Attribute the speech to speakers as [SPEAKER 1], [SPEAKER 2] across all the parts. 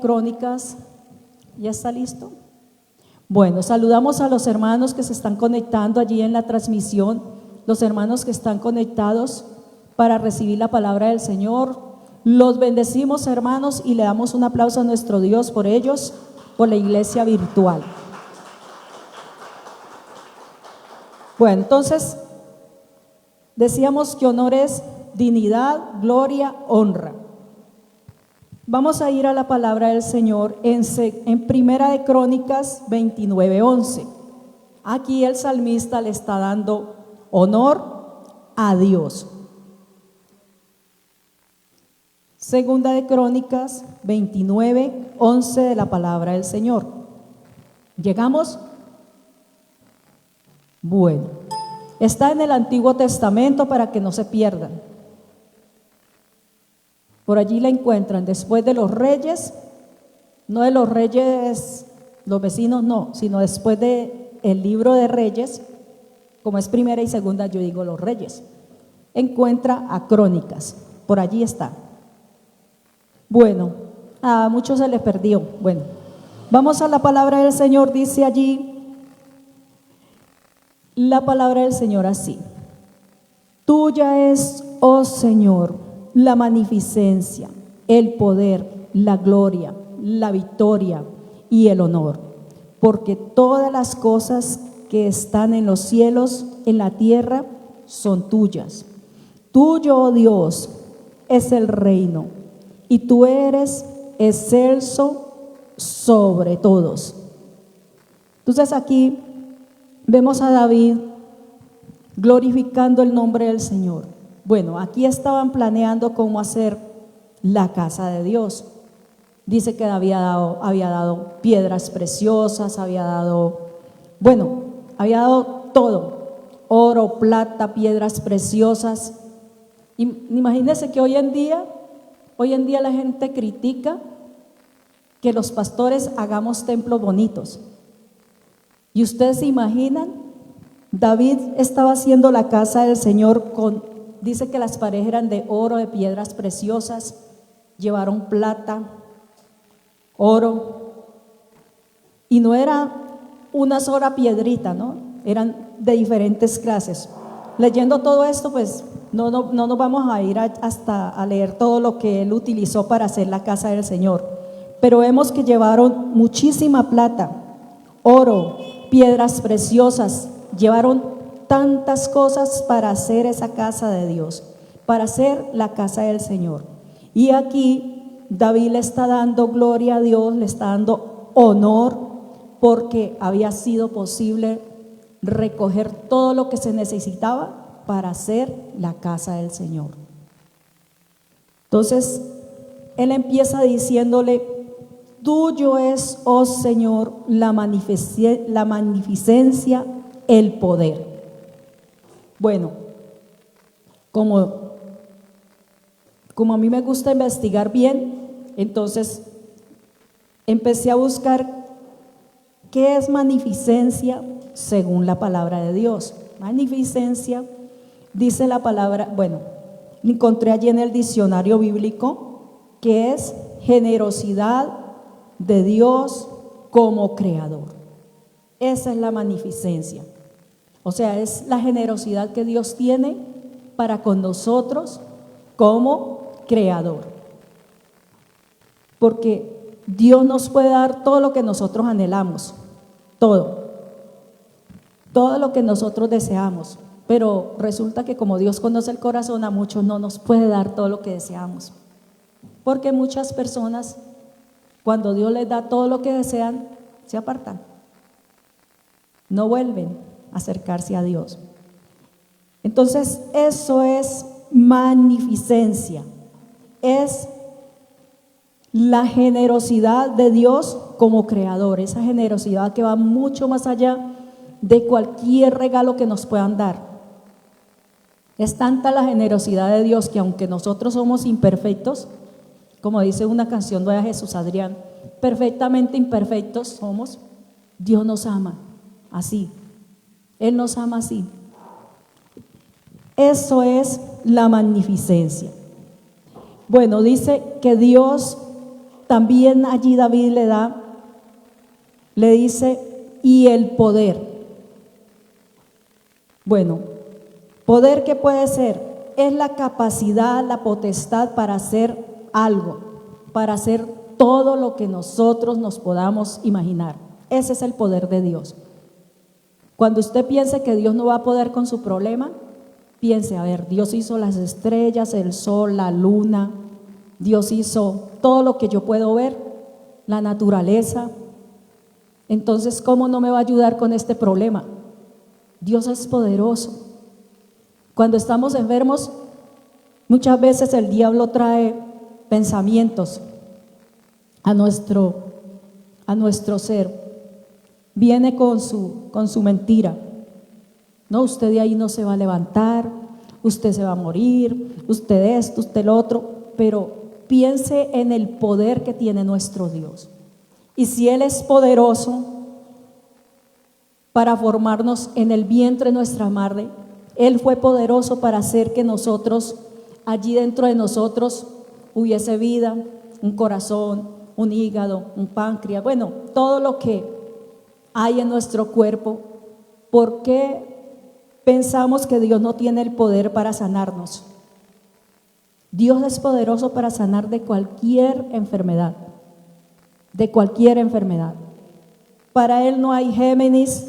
[SPEAKER 1] Crónicas. ¿Ya está listo? Bueno, saludamos a los hermanos que se están conectando allí en la transmisión, los hermanos que están conectados para recibir la palabra del Señor. Los bendecimos, hermanos, y le damos un aplauso a nuestro Dios por ellos, por la iglesia virtual. Bueno, entonces, decíamos que honor es dignidad, gloria, honra. Vamos a ir a la palabra del Señor en Primera de Crónicas 29:11. Aquí el salmista le está dando honor a Dios. Segunda de Crónicas 29:11 de la palabra del Señor. ¿Llegamos? Bueno, está en el Antiguo Testamento para que no se pierdan. Por allí la encuentran después de los reyes, no de los reyes, los vecinos no, sino después de el libro de Reyes, como es primera y segunda, yo digo los reyes. Encuentra a Crónicas, por allí está. Bueno, a muchos se les perdió. Bueno, vamos a la palabra del Señor, dice allí la palabra del Señor así: tuya es, oh Señor, la magnificencia, el poder, la gloria, la victoria y el honor, porque todas las cosas que están en los cielos, en la tierra, son tuyas. Tuyo, oh Dios, es el reino, y tú eres excelso sobre todos. Entonces aquí vemos a David glorificando el nombre del Señor. Bueno, aquí estaban planeando cómo hacer la casa de Dios. Dice que había dado piedras preciosas, había dado todo: oro, plata, piedras preciosas. Imagínense que hoy en día la gente critica que los pastores hagamos templos bonitos. ¿Y ustedes se imaginan? David estaba haciendo la casa del Señor dice que las paredes eran de oro, de piedras preciosas, llevaron plata, oro, y no era una sola piedrita, ¿no? Eran de diferentes clases. Leyendo todo esto, pues no nos vamos a ir hasta a leer todo lo que él utilizó para hacer la casa del Señor, pero vemos que llevaron muchísima plata, oro, piedras preciosas, llevaron tantas cosas para hacer esa casa de Dios, para hacer la casa del Señor. Y aquí David le está dando gloria a Dios, le está dando honor, porque había sido posible recoger todo lo que se necesitaba para hacer la casa del Señor. Entonces él empieza diciéndole: tuyo es, oh Señor, la magnificencia, el poder. Bueno, como a mí me gusta investigar bien, entonces empecé a buscar qué es magnificencia según la palabra de Dios. Magnificencia, dice la palabra, encontré allí en el diccionario bíblico, que es generosidad de Dios como creador. Esa es la magnificencia. O sea, es la generosidad que Dios tiene para con nosotros como creador. Porque Dios nos puede dar todo lo que nosotros anhelamos, todo lo que nosotros deseamos. Pero resulta que como Dios conoce el corazón, a muchos no nos puede dar todo lo que deseamos. Porque muchas personas, cuando Dios les da todo lo que desean, se apartan. No vuelven a acercarse a Dios. Entonces, eso es magnificencia. Es la generosidad de Dios como creador. Esa generosidad que va mucho más allá de cualquier regalo que nos puedan dar. Es tanta la generosidad de Dios que aunque nosotros somos imperfectos, como dice una canción de Jesús Adrián, perfectamente imperfectos somos, Dios nos ama así. Él nos ama así. Eso es la magnificencia. Bueno, dice que Dios también allí David le dice, y el poder. Bueno, poder, ¿qué puede ser? Es la capacidad, la potestad para hacer algo, para hacer todo lo que nosotros nos podamos imaginar. Ese es el poder de Dios. Cuando usted piense que Dios no va a poder con su problema, piense, a ver, Dios hizo las estrellas, el sol, la luna, Dios hizo todo lo que yo puedo ver, la naturaleza. Entonces, ¿cómo no me va a ayudar con este problema? Dios es poderoso. Cuando estamos enfermos, muchas veces el diablo trae pensamientos a nuestro ser. Viene con su mentira. No, usted de ahí no se va a levantar, usted se va a morir, usted esto, usted lo otro, pero piense en el poder que tiene nuestro Dios. Y si Él es poderoso para formarnos en el vientre de nuestra madre, Él fue poderoso para hacer que nosotros, allí dentro de nosotros, hubiese vida, un corazón, un hígado, un páncreas, bueno, todo lo que hay en nuestro cuerpo. ¿Por qué pensamos que Dios no tiene el poder para sanarnos? Dios es poderoso para sanar de cualquier enfermedad, de cualquier enfermedad. Para Él no hay Géminis,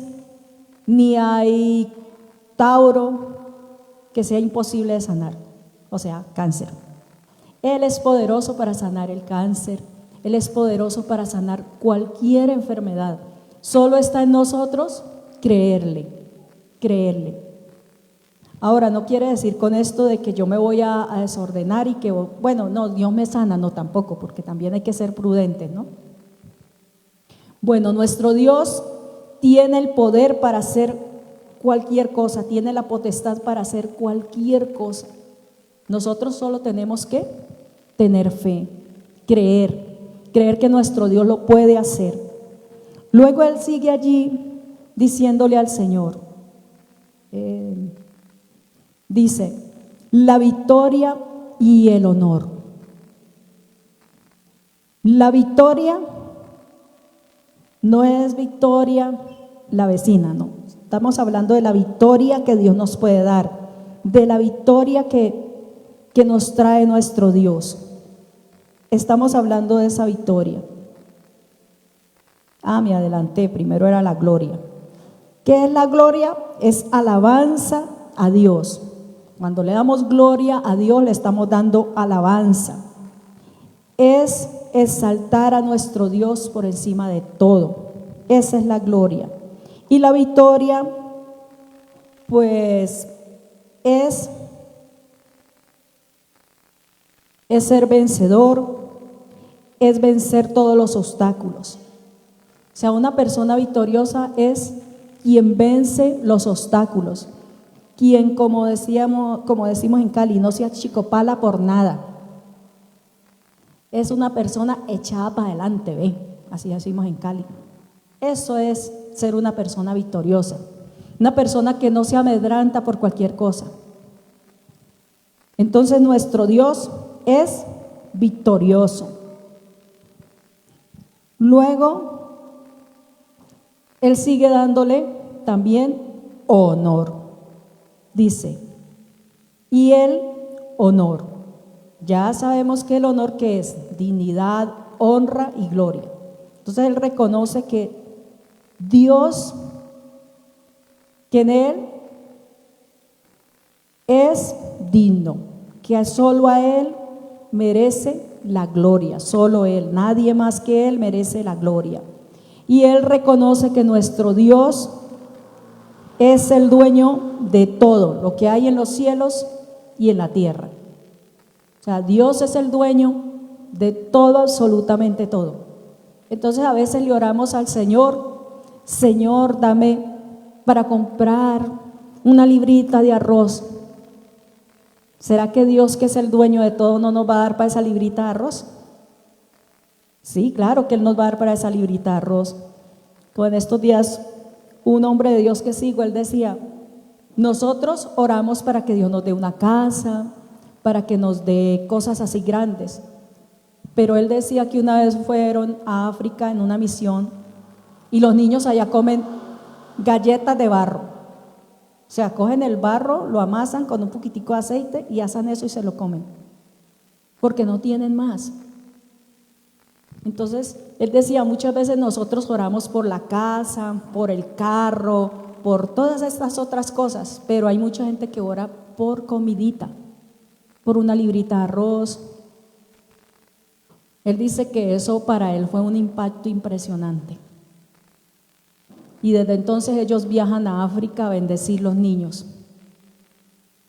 [SPEAKER 1] ni hay Tauro que sea imposible de sanar, o sea, cáncer. Él es poderoso para sanar el cáncer, Él es poderoso para sanar cualquier enfermedad. Solo está en nosotros creerle. Ahora, no quiere decir con esto de que yo me voy a desordenar y que, bueno, no, Dios me sana, no tampoco, porque también hay que ser prudentes, ¿no? Bueno, nuestro Dios tiene el poder para hacer cualquier cosa, tiene la potestad para hacer cualquier cosa. Nosotros solo tenemos que tener fe, creer que nuestro Dios lo puede hacer. Luego Él sigue allí diciéndole al Señor, dice, la victoria y el honor. La victoria no es victoria la vecina, no. Estamos hablando de la victoria que Dios nos puede dar, de la victoria que nos trae nuestro Dios. Estamos hablando de esa victoria. Me adelanté, primero era la gloria. ¿Qué es la gloria? Es alabanza a Dios. Cuando le damos gloria a Dios, le estamos dando alabanza. Es exaltar a nuestro Dios por encima de todo. Esa es la gloria. Y la victoria, pues, es ser vencedor, es vencer todos los obstáculos. O sea, una persona victoriosa es quien vence los obstáculos, quien, como decimos en Cali, no se achicopala por nada. Es una persona echada para adelante, ¿ve? Así decimos en Cali. Eso es ser una persona victoriosa, una persona que no se amedranta por cualquier cosa. Entonces nuestro Dios es victorioso. Luego, Él sigue dándole también honor. Dice, y el honor. Ya sabemos que el honor, ¿qué es? Dignidad, honra y gloria. Entonces Él reconoce que Dios, que en Él es digno, que solo a Él merece la gloria, solo Él, nadie más que Él merece la gloria. Y Él reconoce que nuestro Dios es el dueño de todo, lo que hay en los cielos y en la tierra. O sea, Dios es el dueño de todo, absolutamente todo. Entonces a veces le oramos al Señor, Señor, dame para comprar una librita de arroz. ¿Será que Dios, que es el dueño de todo, no nos va a dar para esa librita de arroz? Sí, claro que Él nos va a dar para esa librita de arroz. Como en estos días, un hombre de Dios que sigo, él decía, nosotros oramos para que Dios nos dé una casa, para que nos dé cosas así grandes. Pero él decía que una vez fueron a África en una misión y los niños allá comen galletas de barro. O sea, cogen el barro, lo amasan con un poquitico de aceite y asan eso y se lo comen, porque no tienen más. Entonces, él decía, muchas veces nosotros oramos por la casa, por el carro, por todas estas otras cosas, pero hay mucha gente que ora por comidita, por una librita de arroz. Él dice que eso para él fue un impacto impresionante. Y desde entonces ellos viajan a África a bendecir los niños,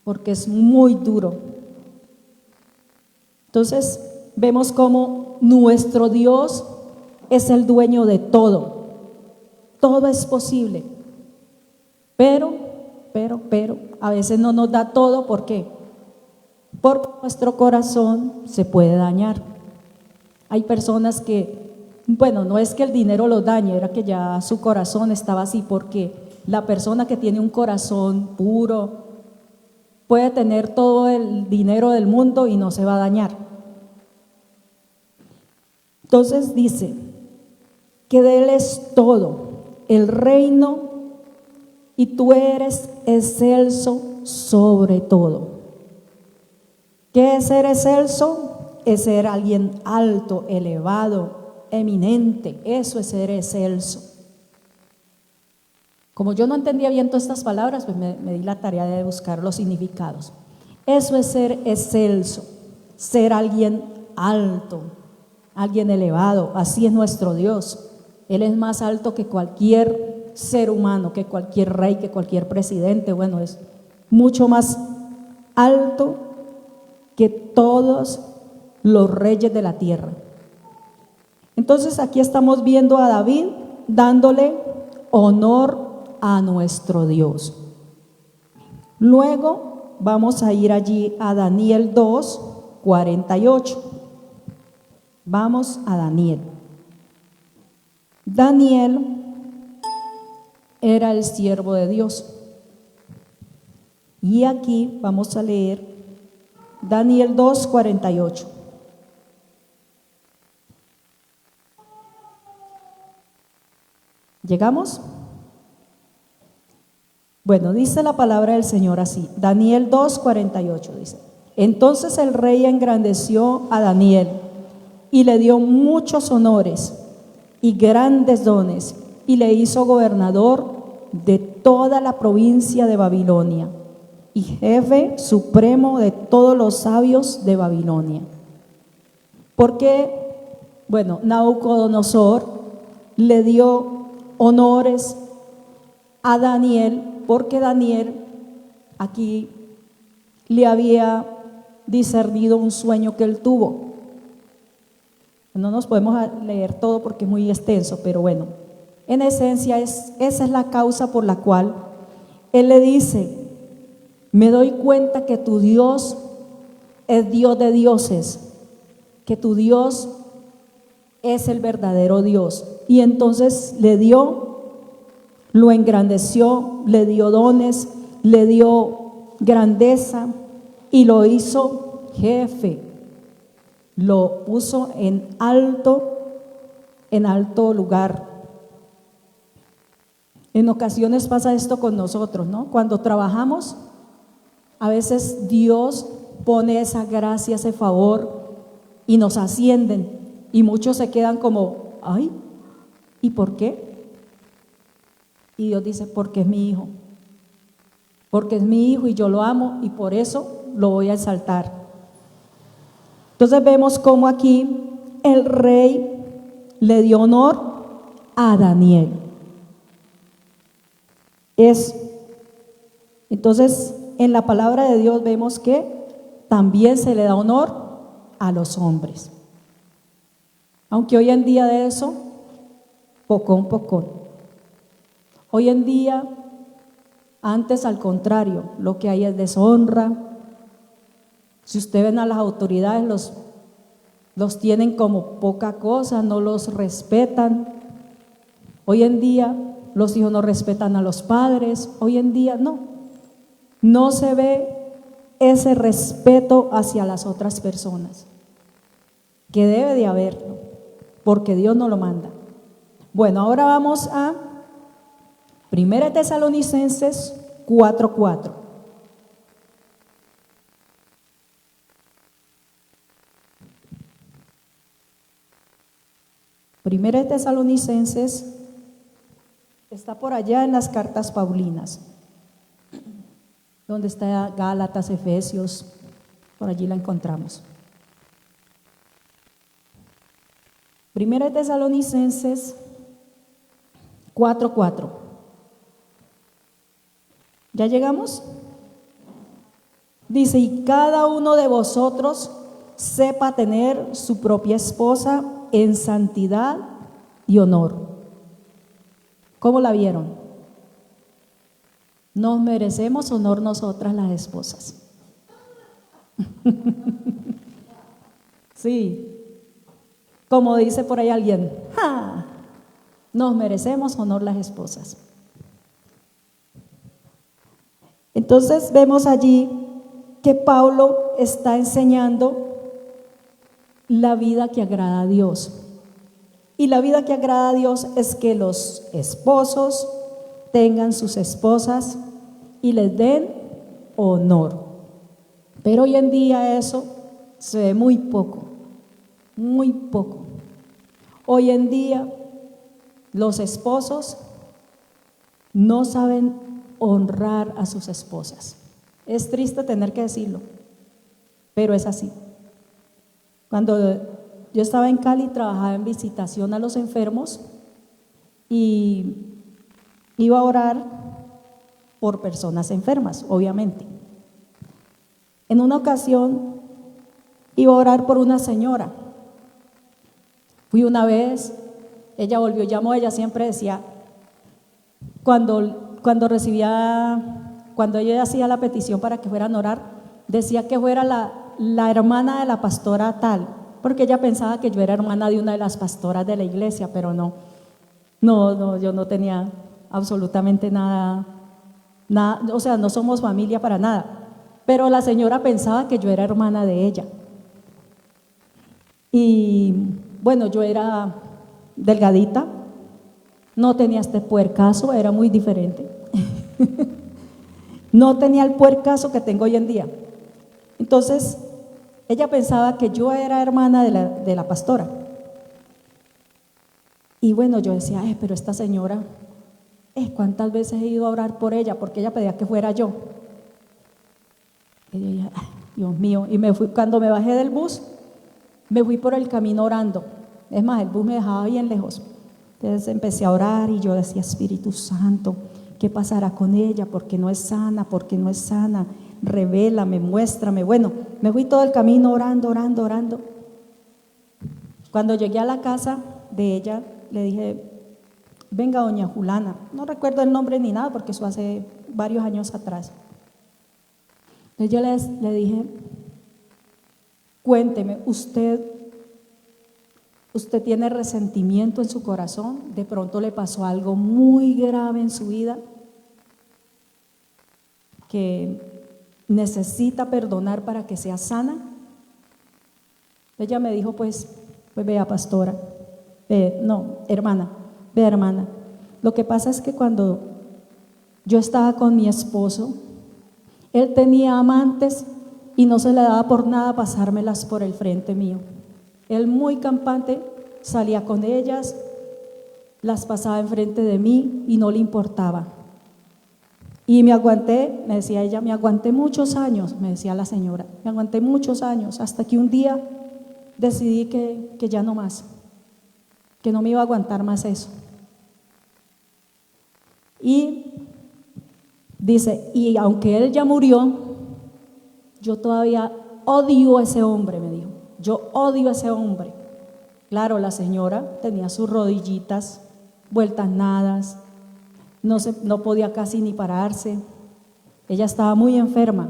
[SPEAKER 1] porque es muy duro. Entonces vemos cómo nuestro Dios es el dueño de todo. Todo es posible. Pero, a veces no nos da todo. ¿Por qué? Porque nuestro corazón se puede dañar. Hay personas que, bueno, no es que el dinero los dañe, era que ya su corazón estaba así, porque la persona que tiene un corazón puro puede tener todo el dinero del mundo y no se va a dañar. Entonces dice que de Él es todo, el reino, y tú eres excelso sobre todo. ¿Qué es ser excelso? Es ser alguien alto, elevado, eminente. Eso es ser excelso. Como yo no entendía bien todas estas palabras, pues me di la tarea de buscar los significados. Eso es ser excelso, ser alguien alto, alguien elevado. Así es nuestro Dios. Él es más alto que cualquier ser humano, que cualquier rey, que cualquier presidente. Bueno, es mucho más alto que todos los reyes de la tierra. Entonces aquí estamos viendo a David dándole honor a nuestro Dios. Luego vamos a ir allí a Daniel 2:48. Vamos a Daniel. Daniel era el siervo de Dios. Y aquí vamos a leer Daniel 2:48. ¿Llegamos? Bueno, dice la palabra del Señor así, Daniel 2:48 dice: entonces el rey engrandeció a Daniel y le dio muchos honores y grandes dones, y le hizo gobernador de toda la provincia de Babilonia y jefe supremo de todos los sabios de Babilonia. Porque, bueno, Nabucodonosor le dio honores a Daniel, porque Daniel aquí le había discernido un sueño que él tuvo. No nos podemos leer todo porque es muy extenso, pero bueno, en esencia esa es la causa por la cual él le dice: me doy cuenta que tu Dios es Dios de dioses, que tu Dios es el verdadero Dios. Y entonces le dio, lo engrandeció, le dio dones, le dio grandeza y lo hizo jefe, lo puso en alto lugar. En ocasiones pasa esto con nosotros, ¿no? Cuando trabajamos, a veces Dios pone esa gracia, ese favor y nos ascienden, y muchos se quedan como: ay, ¿y por qué? Y Dios dice: porque es mi hijo, porque es mi hijo y yo lo amo y por eso lo voy a exaltar. Entonces vemos cómo aquí el rey le dio honor a Daniel. Entonces en la palabra de Dios vemos que también se le da honor a los hombres. Aunque hoy en día de eso, poco. Hoy en día, antes al contrario, lo que hay es deshonra. Si usted ven a las autoridades, los tienen como poca cosa, no los respetan. Hoy en día los hijos no respetan a los padres. Hoy en día no se ve ese respeto hacia las otras personas. que debe de haberlo, porque Dios no lo manda. Bueno, ahora vamos a 1 Tesalonicenses 4:4. Primera de Tesalonicenses está por allá en las cartas paulinas, donde está Gálatas, Efesios, por allí la encontramos. Primera de Tesalonicenses 4:4. ¿Ya llegamos? Dice, y cada uno de vosotros sepa tener su propia esposa en santidad y honor. ¿Cómo la vieron? Nos merecemos honor nosotras las esposas. Sí, como dice por ahí alguien, ¡ja! Nos merecemos honor las esposas. Entonces vemos allí que Pablo está enseñando la vida que agrada a Dios. Y la vida que agrada a Dios es que los esposos tengan sus esposas y les den honor. Pero hoy en día eso se ve muy poco, muy poco. Hoy en día los esposos no saben honrar a sus esposas. Es triste tener que decirlo, pero es así. Cuando yo estaba en Cali, trabajaba en visitación a los enfermos y iba a orar por personas enfermas, obviamente. En una ocasión iba a orar por una señora. Fui una vez, ella volvió, llamó, ella siempre decía, cuando ella hacía la petición para que fueran a orar, decía que fuera la hermana de la pastora tal, porque ella pensaba que yo era hermana de una de las pastoras de la iglesia, pero no, yo no tenía absolutamente nada, o sea, no somos familia para nada, pero la señora pensaba que yo era hermana de ella. Y bueno, yo era delgadita, no tenía este puercazo, era muy diferente. No tenía el puercazo que tengo hoy en día. Entonces, ella pensaba que yo era hermana de la pastora. Y bueno, yo decía, pero esta señora, ¿cuántas veces he ido a orar por ella? Porque ella pedía que fuera yo. Y yo dije, Dios mío. Y me fui, cuando me bajé del bus, me fui por el camino orando. Es más, el bus me dejaba bien lejos. Entonces empecé a orar y yo decía, Espíritu Santo, ¿qué pasará con ella? ¿Por qué no es sana? ¿Por qué no es sana? Revélame, muéstrame. Bueno, me fui todo el camino orando. Cuando llegué a la casa de ella, le dije, venga doña Julana, no recuerdo el nombre ni nada porque eso hace varios años atrás. Entonces yo le dije, cuénteme, ¿usted tiene resentimiento en su corazón? ¿De pronto le pasó algo muy grave en su vida que necesita perdonar para que sea sana? Ella me dijo, pues vea pastora, hermana, lo que pasa es que cuando yo estaba con mi esposo, él tenía amantes y no se le daba por nada pasármelas por el frente mío. Él muy campante salía con ellas, las pasaba enfrente de mí y no le importaba. Y me aguanté, me decía ella, me aguanté muchos años, me decía la señora, me aguanté muchos años, hasta que un día decidí que ya no más, que no me iba a aguantar más eso. Y dice, y aunque él ya murió, yo todavía odio a ese hombre, me dijo, yo odio a ese hombre. Claro, la señora tenía sus rodillitas vueltas nadas, no podía casi ni pararse, ella estaba muy enferma,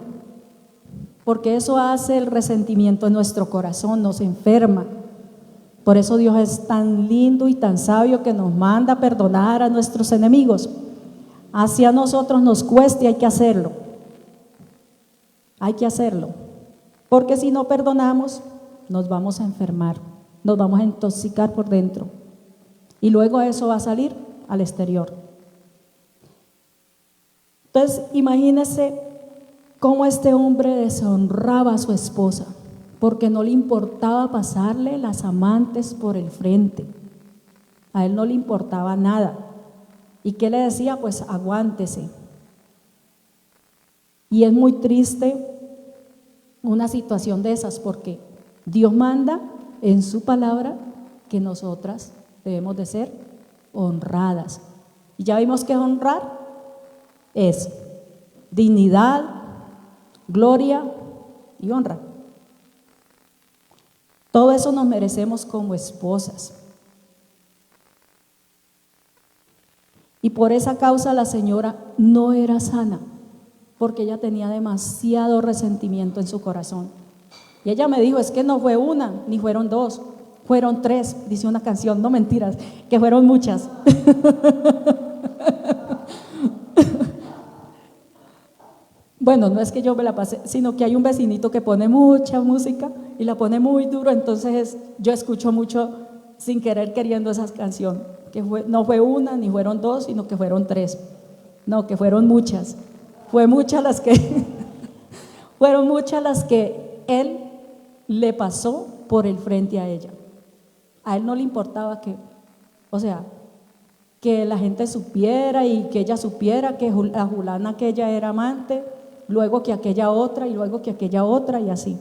[SPEAKER 1] porque eso hace el resentimiento en nuestro corazón, nos enferma. Por eso Dios es tan lindo y tan sabio que nos manda a perdonar a nuestros enemigos. Así a nosotros nos cueste, hay que hacerlo. Hay que hacerlo, porque si no perdonamos, nos vamos a enfermar. nos vamos a intoxicar por dentro. Y luego eso va a salir al exterior. Entonces, imagínese cómo este hombre deshonraba a su esposa, porque no le importaba pasarle las amantes por el frente. A él no le importaba nada. ¿Y qué le decía? Pues aguántese. Y es muy triste una situación de esas, porque Dios manda en su palabra que nosotras debemos de ser honradas. Y ya vimos que honrar es dignidad, gloria y honra. Todo eso nos merecemos como esposas. Y por esa causa la señora no era sana, porque ella tenía demasiado resentimiento en su corazón. Y ella me dijo, es que no fue una, ni fueron dos, fueron tres, dice una canción, no mentiras, que fueron muchas. Bueno, no es que yo me la pasé, sino que hay un vecinito que pone mucha música y la pone muy duro, entonces yo escucho mucho sin querer queriendo esa canción, que no fue una, ni fueron dos, sino que fueron tres. No, que fueron muchas. Fue muchas las que fueron muchas las que él le pasó por el frente a ella. A él no le importaba que, o sea, que la gente supiera y que ella supiera que la fulana aquella era amante, luego que aquella otra y luego que aquella otra y así.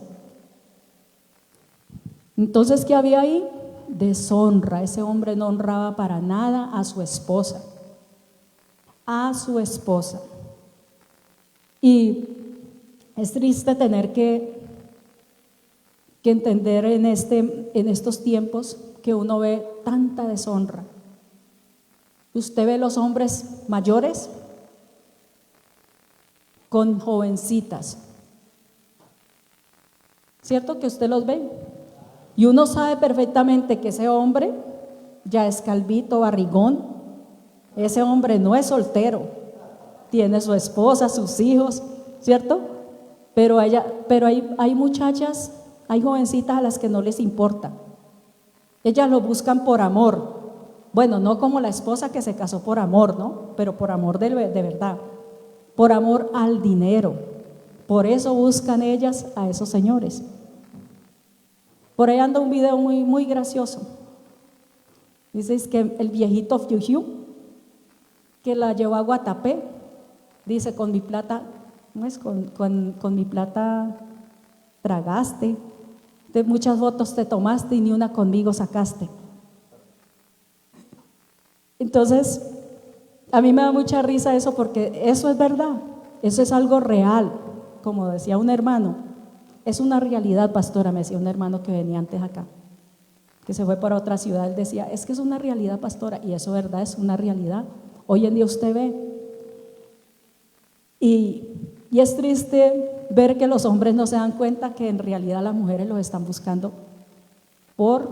[SPEAKER 1] Entonces, ¿qué había ahí? Deshonra. Ese hombre no honraba para nada a su esposa. A su esposa. Y es triste tener que entender en estos tiempos que uno ve tanta deshonra. Usted ve los hombres mayores con jovencitas, ¿cierto que usted los ve? Y uno sabe perfectamente que ese hombre ya es calvito, barrigón. Ese hombre no es soltero, tiene su esposa, sus hijos, ¿cierto? Pero hay muchachas, hay jovencitas a las que no les importa. Ellas lo buscan por amor. Bueno, no como la esposa que se casó por amor, ¿no? Pero por amor de verdad, por amor al dinero. Por eso buscan ellas a esos señores. Por ahí anda un video muy, muy gracioso. Dice que el viejito Fiu, que la llevó a Guatapé, dice, con mi plata, ¿no es? Con mi plata tragaste, muchas fotos te tomaste y ni una conmigo sacaste. Entonces, a mí me da mucha risa eso, porque eso es verdad, eso es algo real, como decía un hermano, es una realidad, pastora, me decía un hermano que venía antes acá, que se fue para otra ciudad, él decía, es que es una realidad, pastora, y eso es verdad, es una realidad. Hoy en día usted ve, y es triste ver que los hombres no se dan cuenta que en realidad las mujeres los están buscando por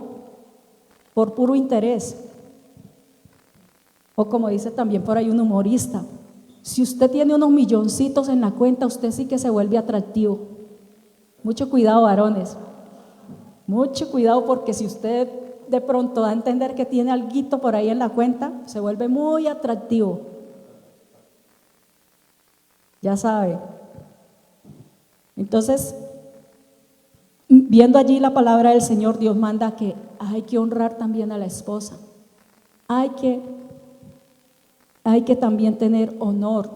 [SPEAKER 1] puro interés. O como dice también por ahí un humorista, si usted tiene unos milloncitos en la cuenta, usted sí que se vuelve atractivo. Mucho cuidado, varones, mucho cuidado, porque si usted de pronto da a entender que tiene alguito por ahí en la cuenta, se vuelve muy atractivo. Ya sabe. Entonces, viendo allí la palabra del Señor, Dios manda que hay que honrar también a la esposa. Hay que también tener honor.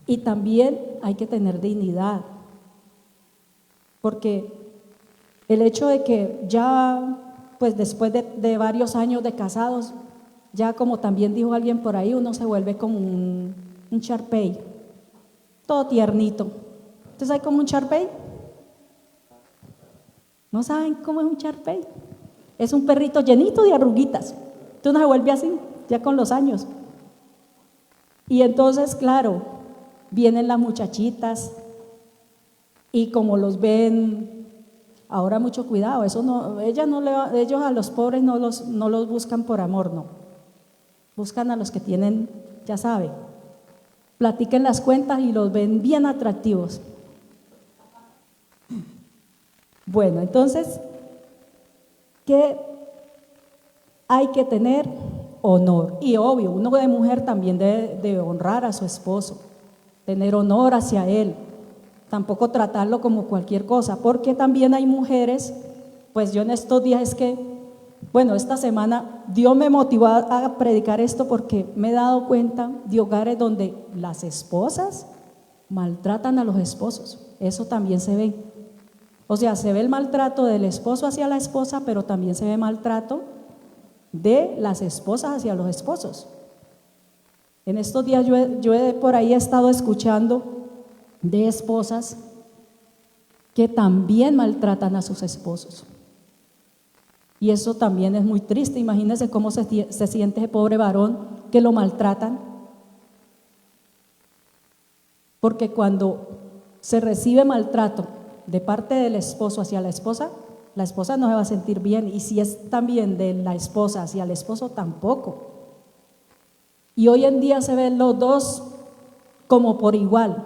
[SPEAKER 1] Y también hay que tener dignidad. Porque el hecho de que ya, pues después de varios años de casados, ya como también dijo alguien por ahí, uno se vuelve como un Shar-Pei, todo tiernito. ¿Ustedes saben cómo un Shar-Pei? ¿No saben cómo es un Shar-Pei? Es un perrito llenito de arruguitas. Entonces uno se vuelve así, ya con los años. Y entonces, claro, vienen las muchachitas y como los ven, ahora mucho cuidado, eso no, ellos a los pobres no los buscan por amor, no. Buscan a los que tienen, ya sabe, platiquen las cuentas y los ven bien atractivos. Bueno, entonces, que hay que tener honor. Y obvio, uno de mujer también debe honrar a su esposo, tener honor hacia él, tampoco tratarlo como cualquier cosa, porque también hay mujeres, pues yo en estos días esta semana Dios me motivó a predicar esto porque me he dado cuenta de hogares donde las esposas maltratan a los esposos, eso también se ve. O sea, se ve el maltrato del esposo hacia la esposa, pero también se ve maltrato de las esposas hacia los esposos. En estos días yo por ahí he estado escuchando de esposas que también maltratan a sus esposos. Y eso también es muy triste. Imagínense cómo se siente ese pobre varón que lo maltratan. Porque cuando se recibe maltrato de parte del esposo hacia la esposa no se va a sentir bien. Y si es también de la esposa hacia el esposo, tampoco. Y hoy en día se ven los dos como por igual.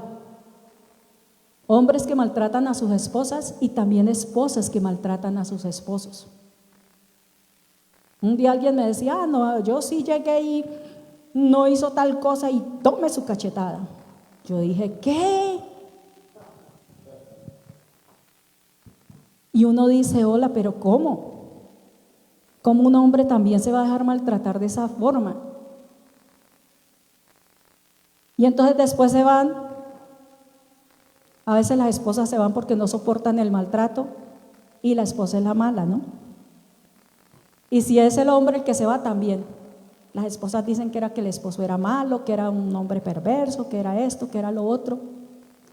[SPEAKER 1] Hombres que maltratan a sus esposas y también esposas que maltratan a sus esposos. Un día alguien me decía, no, yo sí llegué y no hizo tal cosa y tome su cachetada. Yo dije, ¿qué? Y uno dice, hola, pero ¿cómo? ¿Cómo un hombre también se va a dejar maltratar de esa forma? Y entonces después se van, a veces las esposas se van porque no soportan el maltrato y la esposa es la mala, ¿no? Y si es el hombre el que se va también, las esposas dicen que el esposo era malo, que era un hombre perverso, que era esto, que era lo otro.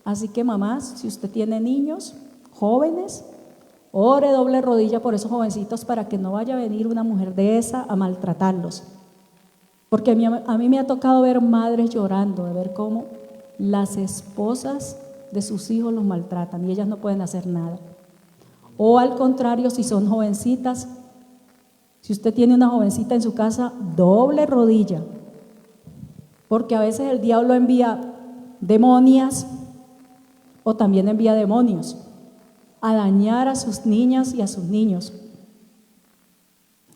[SPEAKER 1] Así que mamás, si usted tiene niños, jóvenes, ore doble rodilla por esos jovencitos para que no vaya a venir una mujer de esa a maltratarlos. Porque a mí me ha tocado ver madres llorando, de ver cómo las esposas de sus hijos los maltratan y ellas no pueden hacer nada. O al contrario, si son jovencitas, si usted tiene una jovencita en su casa, doble rodilla. Porque a veces el diablo envía demonias o también envía demonios a dañar a sus niñas y a sus niños.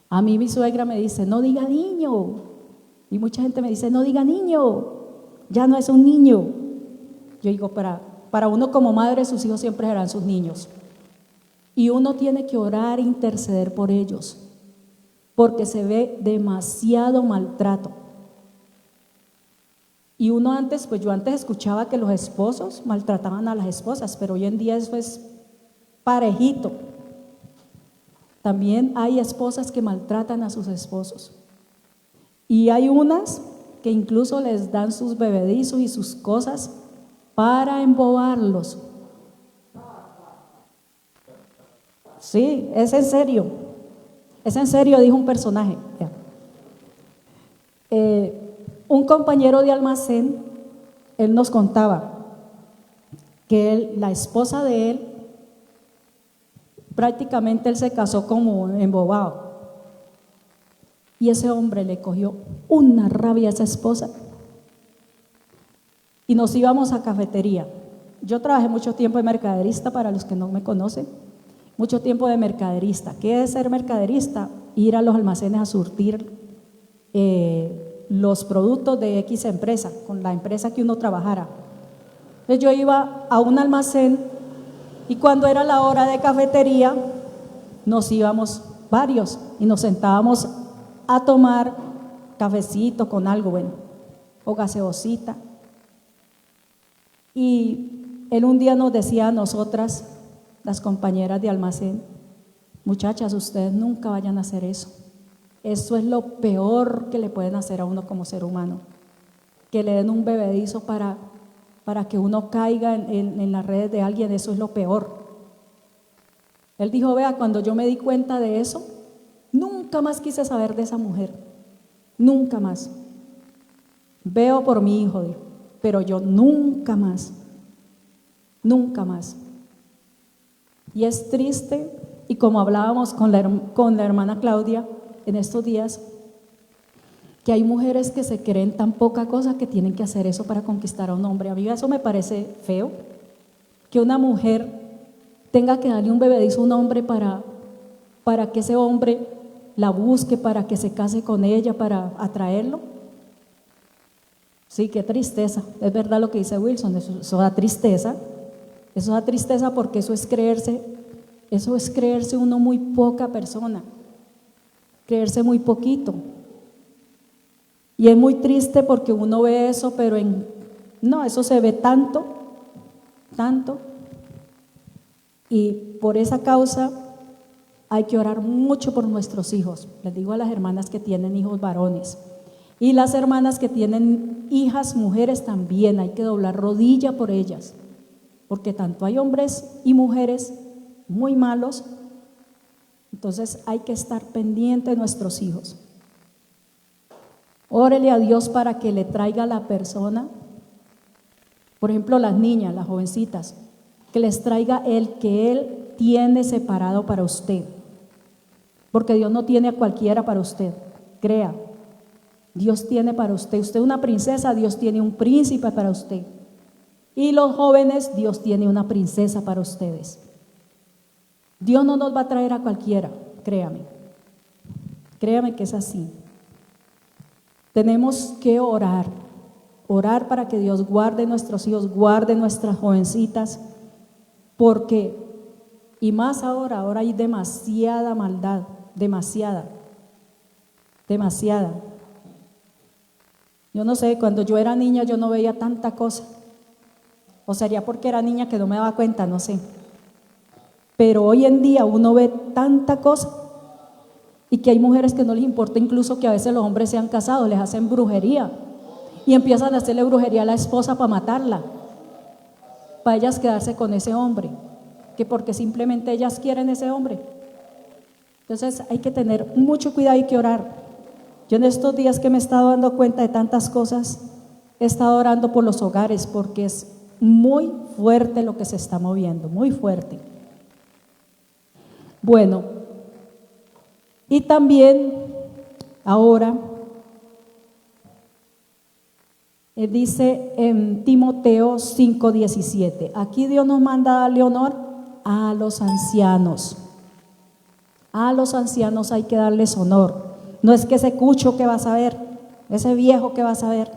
[SPEAKER 1] A mí mi suegra me dice, no diga niño. Y mucha gente me dice, no diga niño, ya no es un niño. Yo digo, para uno como madre, sus hijos siempre serán sus niños. Y uno tiene que orar e interceder por ellos, porque se ve demasiado maltrato. Y yo antes escuchaba que los esposos maltrataban a las esposas, pero hoy en día eso es parejito. También hay esposas que maltratan a sus esposos. Y hay unas que incluso les dan sus bebedizos y sus cosas para embobarlos. Sí, es en serio. Es en serio, dijo un personaje. Un compañero de almacén, él nos contaba que la esposa de él, prácticamente él se casó como embobado. Y ese hombre le cogió una rabia a esa esposa. Y nos íbamos a cafetería. Yo trabajé mucho tiempo de mercaderista, para los que no me conocen. Mucho tiempo de mercaderista. ¿Qué es ser mercaderista? Ir a los almacenes a surtir los productos de X empresa, con la empresa que uno trabajara. Entonces yo iba a un almacén y cuando era la hora de cafetería, nos íbamos varios y nos sentábamos a tomar cafecito con algo bueno, o gaseosita. Y él un día nos decía a nosotras, las compañeras de almacén, muchachas, ustedes nunca vayan a hacer eso. Eso es lo peor que le pueden hacer a uno como ser humano. Que le den un bebedizo para que uno caiga en las redes de alguien, eso es lo peor. Él dijo, vea, cuando yo me di cuenta de eso, nunca más quise saber de esa mujer, nunca más. Veo por mi hijo, dijo, pero yo nunca más, nunca más. Y es triste, y como hablábamos con la hermana Claudia en estos días, que hay mujeres que se creen tan poca cosa que tienen que hacer eso para conquistar a un hombre. A mí eso me parece feo, que una mujer tenga que darle un bebedizo a un hombre para que ese hombre la busque, para que se case con ella, para atraerlo. Sí, qué tristeza. Es verdad lo que dice Wilson, eso da tristeza. Eso da tristeza porque eso es creerse uno muy poca persona, creerse muy poquito. Y es muy triste porque uno ve eso, pero no, eso se ve tanto, tanto. Y por esa causa hay que orar mucho por nuestros hijos. Les digo a las hermanas que tienen hijos varones y las hermanas que tienen hijas mujeres también, hay que doblar rodilla por ellas, porque tanto hay hombres y mujeres muy malos, entonces hay que estar pendiente de nuestros hijos. Órele a Dios para que le traiga a la persona, por ejemplo las niñas, las jovencitas, que les traiga el que Él tiene separado para usted, porque Dios no tiene a cualquiera para usted, crea, Dios tiene para usted es una princesa, Dios tiene un príncipe para usted, y los jóvenes, Dios tiene una princesa para ustedes. Dios no nos va a traer a cualquiera, créame que es así. Tenemos que orar para que Dios guarde nuestros hijos, guarde nuestras jovencitas, porque, y más ahora hay demasiada maldad, demasiada. Yo no sé, cuando yo era niña yo no veía tanta cosa, o sería porque era niña que no me daba cuenta, no sé. Pero hoy en día uno ve tanta cosa y que hay mujeres que no les importa incluso que a veces los hombres sean casados, les hacen brujería y empiezan a hacerle brujería a la esposa para matarla, para ellas quedarse con ese hombre, que porque simplemente ellas quieren ese hombre. Entonces hay que tener mucho cuidado y que orar. Yo en estos días que me he estado dando cuenta de tantas cosas, he estado orando por los hogares porque es muy fuerte lo que se está moviendo, muy fuerte. Bueno, y también ahora dice en Timoteo 5:17, aquí Dios nos manda a darle honor a los ancianos. A los ancianos hay que darles honor. No es que ese cucho que vas a ver, ese viejo que vas a ver.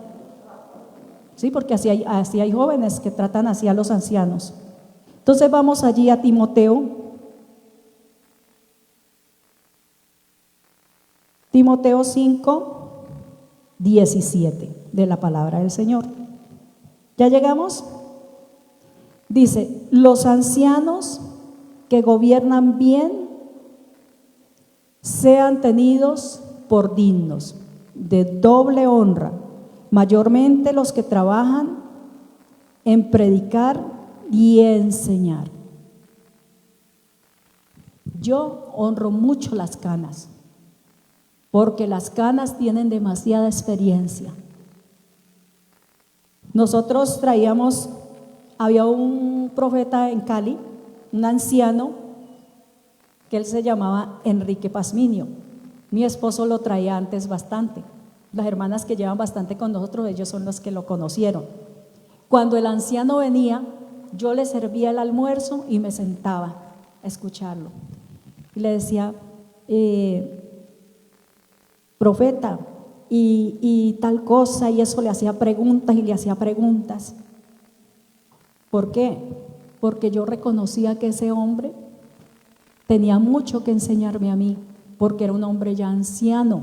[SPEAKER 1] Sí, porque así hay jóvenes que tratan así a los ancianos. Entonces vamos allí a Timoteo 5:17 de la palabra del Señor. ¿Ya llegamos? Dice, los ancianos que gobiernan bien sean tenidos por dignos de doble honra, mayormente los que trabajan en predicar y enseñar. Yo honro mucho las canas, porque las canas tienen demasiada experiencia. Nosotros había un profeta en Cali, un anciano, que él se llamaba Enrique Pazminio. Mi esposo lo traía antes bastante. Las hermanas que llevan bastante con nosotros, ellos son los que lo conocieron. Cuando el anciano venía, yo le servía el almuerzo y me sentaba a escucharlo. Y le decía, profeta, y tal cosa, y eso le hacía preguntas. ¿Por qué? Porque yo reconocía que ese hombre tenía mucho que enseñarme a mí, porque era un hombre ya anciano.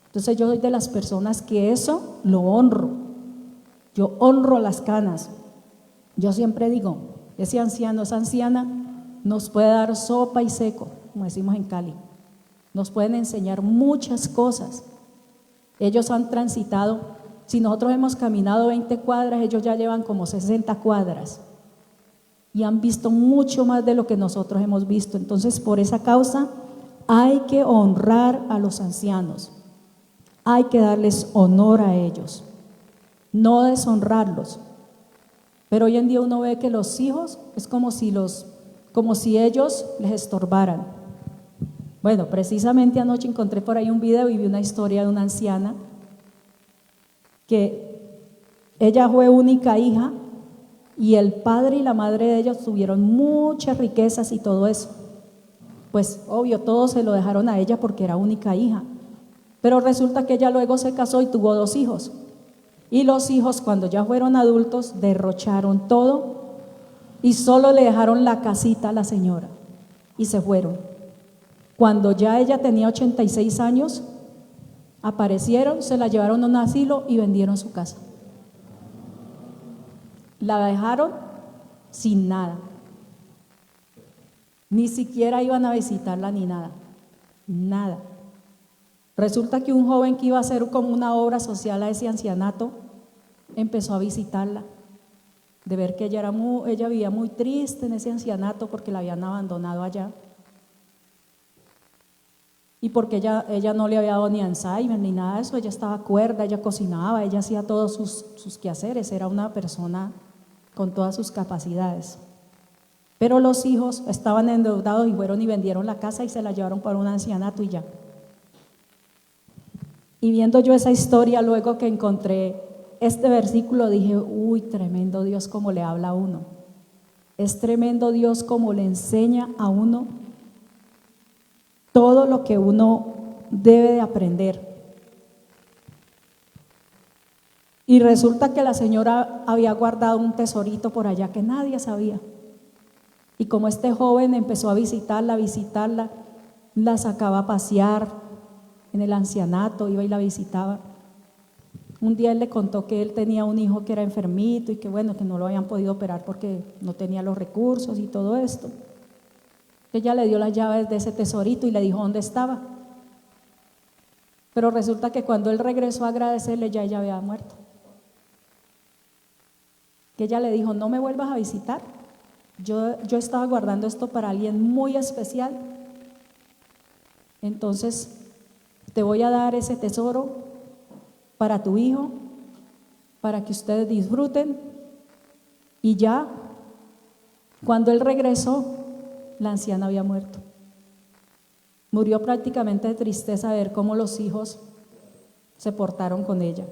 [SPEAKER 1] Entonces yo soy de las personas que eso lo honro. Yo honro las canas. Yo siempre digo, ese anciano, esa anciana nos puede dar sopa y seco, como decimos en Cali. Nos pueden enseñar muchas cosas. Ellos han transitado, si nosotros hemos caminado 20 cuadras, ellos ya llevan como 60 cuadras y han visto mucho más de lo que nosotros hemos visto. Entonces, por esa causa hay que honrar a los ancianos, hay que darles honor a ellos, no deshonrarlos. Pero hoy en día uno ve que los hijos es como si ellos les estorbaran. Bueno, precisamente anoche encontré por ahí un video y vi una historia de una anciana que ella fue única hija y el padre y la madre de ellos tuvieron muchas riquezas y todo eso. Pues obvio, todos se lo dejaron a ella porque era única hija. Pero resulta que ella luego se casó y tuvo 2 hijos. Y los hijos, cuando ya fueron adultos, derrocharon todo y solo le dejaron la casita a la señora y se fueron. Cuando ya ella tenía 86 años, aparecieron, se la llevaron a un asilo y vendieron su casa. La dejaron sin nada. Ni siquiera iban a visitarla ni nada. Nada. Resulta que un joven que iba a hacer como una obra social a ese ancianato empezó a visitarla, de ver que ella vivía muy triste en ese ancianato porque la habían abandonado allá y porque ella no le había dado ni Alzheimer ni nada de eso. Ella estaba cuerda, ella cocinaba, ella hacía todos sus quehaceres, era una persona con todas sus capacidades. Pero los hijos estaban endeudados y fueron y vendieron la casa y se la llevaron para un ancianato y ya. Y viendo yo esa historia, luego que encontré este versículo, dije, uy, tremendo Dios cómo le habla a uno. Es tremendo Dios cómo le enseña a uno todo lo que uno debe de aprender. Y resulta que la señora había guardado un tesorito por allá que nadie sabía. Y como este joven empezó a visitarla, la sacaba a pasear en el ancianato, iba y la visitaba. Un día él le contó que él tenía un hijo que era enfermito y que bueno, que no lo habían podido operar porque no tenía los recursos y todo esto. Ella le dio las llaves de ese tesorito y le dijo dónde estaba. Pero resulta que cuando él regresó a agradecerle, ya ella había muerto. Que ella le dijo, no me vuelvas a visitar. Yo estaba guardando esto para alguien muy especial. Entonces, te voy a dar ese tesoro para tu hijo, para que ustedes disfruten. Y ya, cuando él regresó, la anciana había muerto. Murió prácticamente de tristeza de ver cómo los hijos se portaron con ella.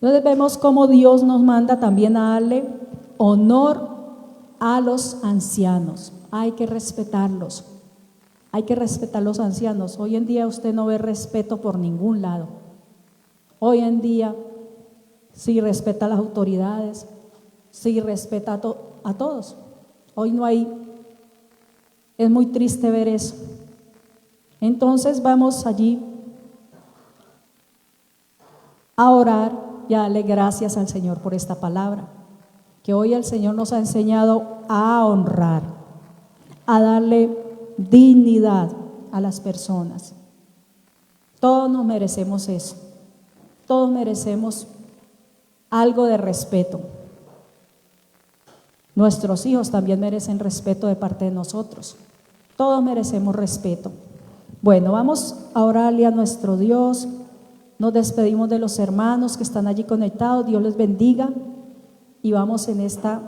[SPEAKER 1] Entonces vemos cómo Dios nos manda también a darle honor a los ancianos. Hay que respetarlos. Hay que respetar a los ancianos. Hoy en día usted no ve respeto por ningún lado. Hoy en día sí respeta a las autoridades, sí respeta a todos. Hoy no hay, es muy triste ver eso. Entonces vamos allí a orar y a darle gracias al Señor por esta palabra, que hoy el Señor nos ha enseñado a honrar, a darle dignidad a las personas. Todos nos merecemos eso. Todos merecemos algo de respeto. Nuestros hijos también merecen respeto de parte de nosotros. Todos merecemos respeto. Bueno, vamos a orarle a nuestro Dios. Nos despedimos de los hermanos que están allí conectados. Dios les bendiga y vamos en esta